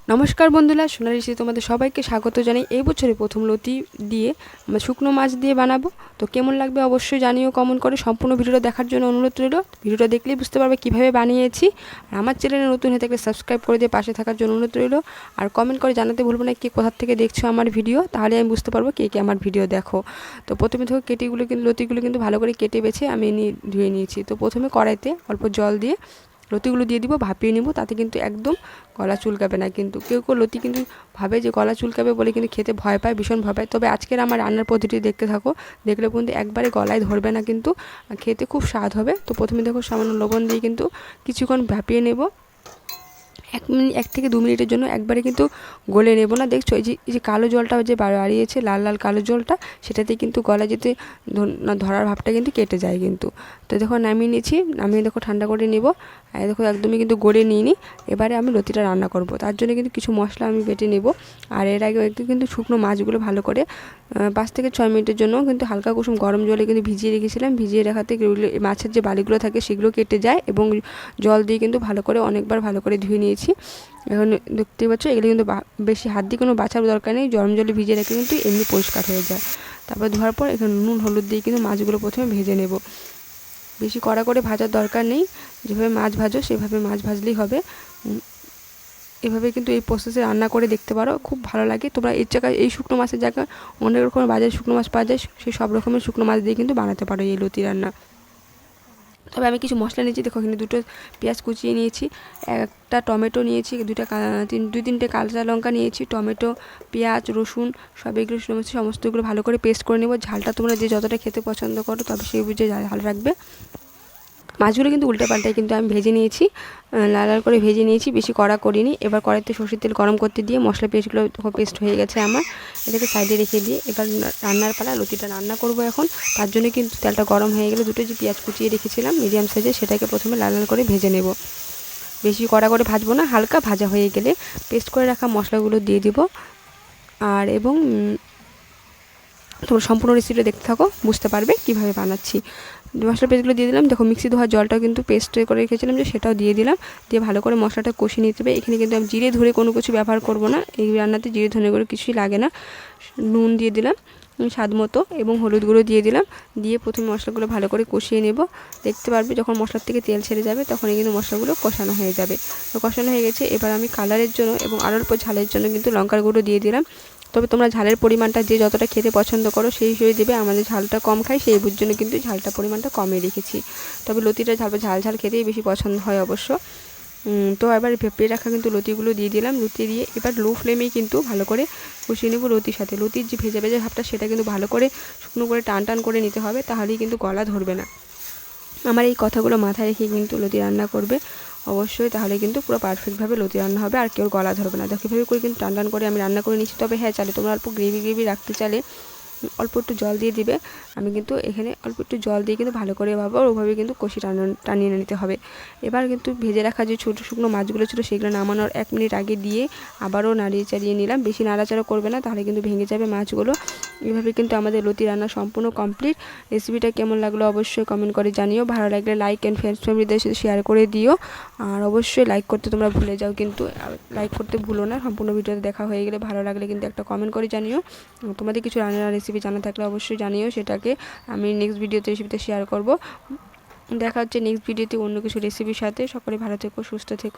নমস্কার বন্ধুরা, সোনালি রেসিপি তোমাদের সবাইকে স্বাগত জানাই। এই বছরে প্রথম লতি দিয়ে আমরা শুকনো মাছ দিয়ে বানাবো। তো কেমন লাগবে অবশ্যই জানিও কমেন্ট করে। সম্পূর্ণ ভিডিওটা দেখার জন্য অনুরোধ রইল। ভিডিওটা দেখলেই বুঝতে পারবে কীভাবে বানিয়েছি। আর আমার চ্যানেলে নতুন হয়ে থাকলে সাবস্ক্রাইব করে দিয়ে পাশে থাকার জন্য অনুরোধ রইল। আর কমেন্ট করে জানাতে ভুলবো না কে কোথা থেকে দেখছো আমার ভিডিও, তাহলে আমি বুঝতে পারবো কে কে আমার ভিডিও দেখো। তো প্রথমে দেখো লতিগুলো কিন্তু ভালো করে কেটে বেছে আমি ধুয়ে নিয়েছি। তো প্রথমে কড়াইতে অল্প জল দিয়ে লতিগুলো দিয়ে দিব, ভাপিয়ে নিব। তাতে কিন্তু একদম গলা চুলকাবে না। কিন্তু কেউ কেউ লতি কিন্তু ভাবে যে গলা চুলকাবে বলে কিন্তু খেতে ভয় পায়, ভীষণ ভয় পায়। তবে আজকের আমার রান্নার পদ্ধতি দেখতে থাকো, দেখলে কিন্তু একবারে গলায় ধরবে না, কিন্তু খেতে খুব স্বাদ হবে। তো প্রথমে দেখো সামান্য লবণ দিয়ে কিন্তু কিছুক্ষণ ভাপিয়ে নেব। 1 থেকে 2 মিনিটের জন্য, একবারে কিন্তু গলে নেব না। দেখছো এই যে কালো জলটা যে বাড়িয়েছে, লাল লাল কালো জলটা, সেটাতে কিন্তু গলা যেতে ধরার ভাবটা কিন্তু কেটে যায় কিন্তু। তো দেখো নামিয়ে নিয়েছি, নামিয়ে দেখো ঠান্ডা করে নেব। দেখো একদমই কিন্তু গলে নিইনি। এবারে আমি লতিটা রান্না করব, তার জন্য কিন্তু কিছু মশলা আমি বেটে নেব। আর এর আগে একটু কিন্তু শুকনো মাছগুলো ভালো করে 5 থেকে 6 মিনিটের জন্য কিন্তু হালকা কুসুম গরম জলে কিন্তু ভিজিয়ে রেখেছিলাম। ভিজিয়ে রাখাতে মাছের যে বালিগুলো থাকে সেগুলো কেটে যায়, এবং জল দিয়ে কিন্তু ভালো করে অনেকবার ভালো করে ধুয়ে নিয়েছি। এখন দেখতে পাচ্ছ এগুলো কিন্তু বেশি হাত দিয়ে কোনো বাছার দরকার নেই, গরম জলে ভিজিয়ে রাখলে কিন্তু এমনি পরিষ্কার হয়ে যায়। তারপর ধোয়ার পর এখানে নুন হলুদ দিয়ে কিন্তু মাছগুলো প্রথমে ভেজে নেব। বেশি কড়া করে ভাজার দরকার নেই, যেভাবে মাছ ভাজো সেভাবে মাছ ভাজলেই হবে। এভাবে কিন্তু এই প্রসেসে রান্না করে দেখতে পারো, খুব ভালো লাগে। তোমরা এর জায়গায় এই শুকনো মাছের জায়গায় অনেক রকমের বাজারে শুকনো মাছ পাওয়া যায়, সেই সব রকমের শুকনো মাছ দিয়ে কিন্তু বানাতে পারো এই লতি রান্না। তবে আমি কিছু মশলা নিয়েছি, দেখো এখানে 2টো পেঁয়াজ কুচিয়ে নিয়েছি, একটা টমেটো নিয়েছি, 2-3টে কাঁচা লঙ্কা নিয়েছি, টমেটো, পেঁয়াজ, রসুন সব এগুলো সমস্তগুলো ভালো করে পেস্ট করে নেব। ঝালটা তোমরা যে যতটা খেতে পছন্দ করো তবে সেই বুঝে ঝাল রাখবে। মাছগুলো কিন্তু উল্টে পাল্টায় কিন্তু আমি ভেজে নিয়েছি, লাল লাল করে ভেজে নিয়েছি, বেশি কড়া করিনি। এবার কড়াইতে সরষের তেল গরম করতে দিয়ে মশলা পেস্টগুলো পেস্ট হয়ে গেছে আমার, এটাকে সাইডে রেখে দিয়ে এবার রান্নার পালা। লতিটা রান্না করব এখন। তার জন্য কিন্তু তেলটা গরম হয়ে গেলে 2টো যে পেঁয়াজ কুচিয়ে রেখেছিলাম মিডিয়াম সাইজে, সেটাকে প্রথমে লাল লাল করে ভেজে নেব। বেশি কড়া করে ভাজবো না, হালকা ভাজা হয়ে গেলে পেস্ট করে রাখা মশলাগুলো দিয়ে দিব। আর এবং তোমরা সম্পূর্ণ রেসিপিটা দেখতে থাকো, বুঝতে পারবে কিভাবে বানাচ্ছি। মশলা পেস্টগুলো দিয়ে দিলাম। দেখো মিক্সি ধোয়া জলটাও কিন্তু পেস্ট করে রেখেছিলাম, যে সেটাও দিয়ে দিলাম। দিয়ে ভালো করে মশলাটা কষিয়ে নিতে হবে। এখানে কিন্তু আমি জিরে ধরে কোনো কিছু ব্যবহার করব না, এই রান্নাতে জিরে ধরে করে কিছুই লাগে না। নুন দিয়ে দিলাম স্বাদ মতো, এবং হলুদ গুঁড়ো দিয়ে দিলাম। দিয়ে প্রথমে মশলাগুলো ভালো করে কষিয়ে নেব। দেখতে পারবে যখন মশলার থেকে তেল ছেড়ে যাবে তখনই কিন্তু মশলাগুলো কষানো হয়ে যাবে। তো কষানো হয়ে গেছে। এবার আমি কালারের জন্য এবং আরও অল্প ঝালের জন্য কিন্তু লঙ্কার গুঁড়ো দিয়ে দিলাম। তবে তোমরা ঝালের পরিমাণটা যে যতটা খেতে পছন্দ করো সেই হিসেবে দেবে। আমাদের ঝালটা কম খাই, সেই জন্য কিন্তু ঝালটা পরিমাণটা কমে রেখেছি। তবে লতিটা ঝাল ঝাল খেতেই বেশি পছন্দ হয় অবশ্য। তো এবার ভেপে রাখা কিন্তু লতিগুলো দিয়ে দিলাম। লতি দিয়ে এবার লো ফ্লেমেই কিন্তু ভালো করে কষিয়ে নেব লতির সাথে। লতির যে ভেজা ভেজা ভাবটা সেটা কিন্তু ভালো করে শুকনো করে টান টান করে নিতে হবে, তাহলেই কিন্তু গলা ধরবে না। আমার এই কথাগুলো মাথায় রেখে কিন্তু লতি রান্না করবে অবশ্যই, তাহলে কিন্তু পুরো পারফেক্টভাবে লতি রান্না হবে আর কেউ গলা ধরবে না। দেখো এভাবে করে কিন্তু টান টান করে আমি রান্না করে নিচ্ছি। তবে হ্যাঁ, চাইলে তোমরা অল্প গ্রেভি রাখতে চাইলে অল্প একটু জল দিয়ে দিবে। আমি কিন্তু এখানে অল্প একটু জল দিয়ে কিন্তু ভালো করে ওভাবে কিন্তু কষি টানিয়ে নিতে হবে। এবার কিন্তু ভেজে রাখা যে ছোটো শুকনো মাছগুলো ছিল সেগুলো নামানোর 1 মিনিট আগে দিয়ে আবারও নাড়িয়ে চাড়িয়ে নিলাম। বেশি নাড়াচাড়া করবে না, তাহলে কিন্তু ভেঙে যাবে মাছগুলো। এভাবে কিন্তু আমাদের লতি রান্না সম্পূর্ণ কমপ্লিট। রেসিপিটা কেমন লাগলো অবশ্যই কমেন্ট করে জানিও। ভালো লাগলে লাইক অ্যান্ড ফ্রেন্ডস ফ্যামিলিদের সাথে শেয়ার করে দিও। আর অবশ্যই লাইক করতে তোমরা ভুলে যাও, কিন্তু লাইক করতে ভুলো না। সম্পূর্ণ ভিডিওতে দেখা হয়ে গেলে ভালো লাগলে কিন্তু একটা কমেন্ট করে জানিও। তোমাদের কিছু রান্নার রেসিপি জানা থাকলে অবশ্যই জানিও, সেটাকে আমি নেক্সট রেসিপিতে শেয়ার করব। দেখা হচ্ছে নেক্সট ভিডিওতে অন্য কিছু রেসিপির সাথে। সকলে ভালো থেকো, সুস্থ থেকো।